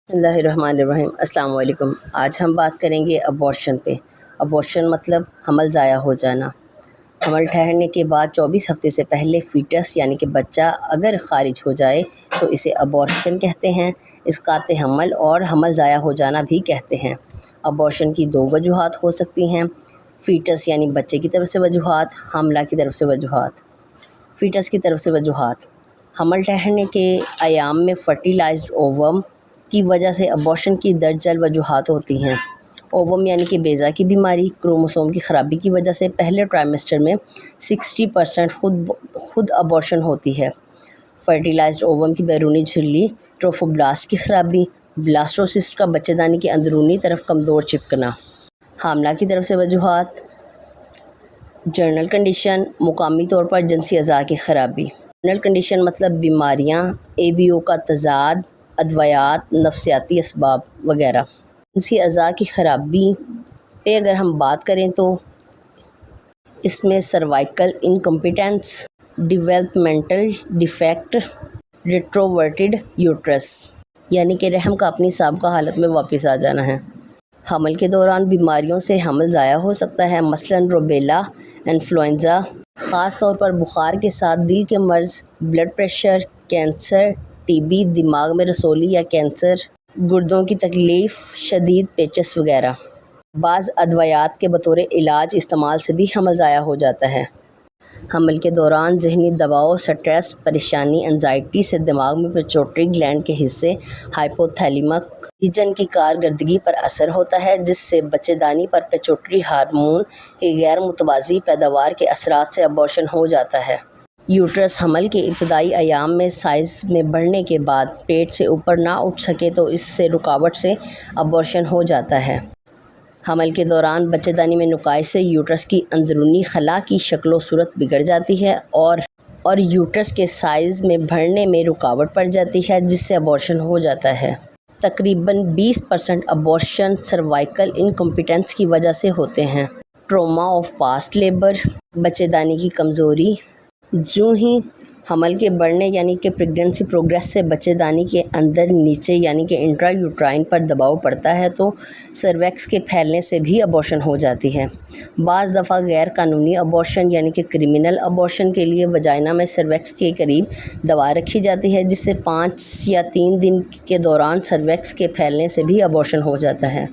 بسم اللہ الرحمن الرحیم۔ السلام علیکم۔ آج ہم بات کریں گے ابورشن پہ۔ ابورشن مطلب حمل ضائع ہو جانا۔ حمل ٹھہرنے کے بعد 24 ہفتے سے پہلے فیٹس یعنی کہ بچہ اگر خارج ہو جائے تو اسے ابورشن کہتے ہیں۔ اسقاط حمل اور حمل ضائع ہو جانا بھی کہتے ہیں۔ ابورشن کی 2 وجوہات ہو سکتی ہیں، فیٹس یعنی بچے کی طرف سے وجوہات، حاملہ کی طرف سے وجوہات۔ فیٹس کی طرف سے وجوہات: حمل ٹھہرنے کے ایام میں فرٹیلائزڈ اووم کی وجہ سے ابورشن کی درج وجوہات ہوتی ہیں۔ اووم یعنی کہ بیضہ کی بیماری، کروموسوم کی خرابی کی وجہ سے پہلے ٹرائمیسٹر میں 60% خود ابورشن ہوتی ہے۔ فرٹیلائزڈ اووم کی بیرونی جھلی، ٹروفوبلاسٹ کی خرابی، بلاسٹوسسٹ کا بچے دانی کی اندرونی طرف کمزور چپکنا۔ حاملہ کی طرف سے وجوہات: جنرل کنڈیشن، مقامی طور پر جنسی اعضاء کی خرابی۔ جنرل کنڈیشن مطلب بیماریاں، ABO کا تضاد، ادویات، نفسیاتی اسباب وغیرہ۔ جنسی اعضاء کی خرابی پہ اگر ہم بات کریں تو اس میں سروائکل انکمپیٹنس، ڈیولپمنٹل ڈیفیکٹ، ریٹروورٹڈ یوٹرس یعنی کہ رحم کا اپنی سابقہ حالت میں واپس آ جانا ہے۔ حمل کے دوران بیماریوں سے حمل ضائع ہو سکتا ہے، مثلاً روبیلا، انفلوئنزا، خاص طور پر بخار کے ساتھ دل کے مرض، بلڈ پریشر، کینسر، TB، دماغ میں رسولی یا کینسر، گردوں کی تکلیف، شدید پیچس وغیرہ۔ بعض ادویات کے بطور علاج استعمال سے بھی حمل ضائع ہو جاتا ہے۔ حمل کے دوران ذہنی دباؤ، سٹریس، پریشانی، انزائٹی سے دماغ میں پیچوٹری گلینڈ کے حصے ہائپوتھیلیمک ریجن کی کارکردگی پر اثر ہوتا ہے، جس سے بچے دانی پر پیچوٹری ہارمون کی غیر متوازی پیداوار کے اثرات سے ابورشن ہو جاتا ہے۔ یوٹرس حمل کے ابتدائی ایام میں سائز میں بڑھنے کے بعد پیٹ سے اوپر نہ اٹھ سکے تو اس سے رکاوٹ سے ابورشن ہو جاتا ہے۔ حمل کے دوران بچے دانی میں نکائش سے یوٹرس کی اندرونی خلا کی شکل و صورت بگڑ جاتی ہے اور یوٹرس کے سائز میں بڑھنے میں رکاوٹ پڑ جاتی ہے، جس سے ابورشن ہو جاتا ہے۔ تقریباً 20% ابورشن سروائکل انکمپیٹنس کی وجہ سے ہوتے ہیں۔ ٹروما آف پاسٹ لیبر، بچے دانی کی کمزوری۔ جو ہی حمل کے بڑھنے یعنی کہ پریگننسی پروگریس سے بچے دانی کے اندر نیچے یعنی کہ انٹرا یوٹرائن پر دباؤ پڑتا ہے تو سرویکس کے پھیلنے سے بھی ابورشن ہو جاتی ہے۔ بعض دفعہ غیر قانونی ابورشن یعنی کہ کرمنل ابورشن کے لیے وجائنا میں سرویکس کے قریب دوا رکھی جاتی ہے، جس سے 5 یا 3 دن کے دوران سرویکس کے پھیلنے سے بھی ابورشن ہو جاتا ہے۔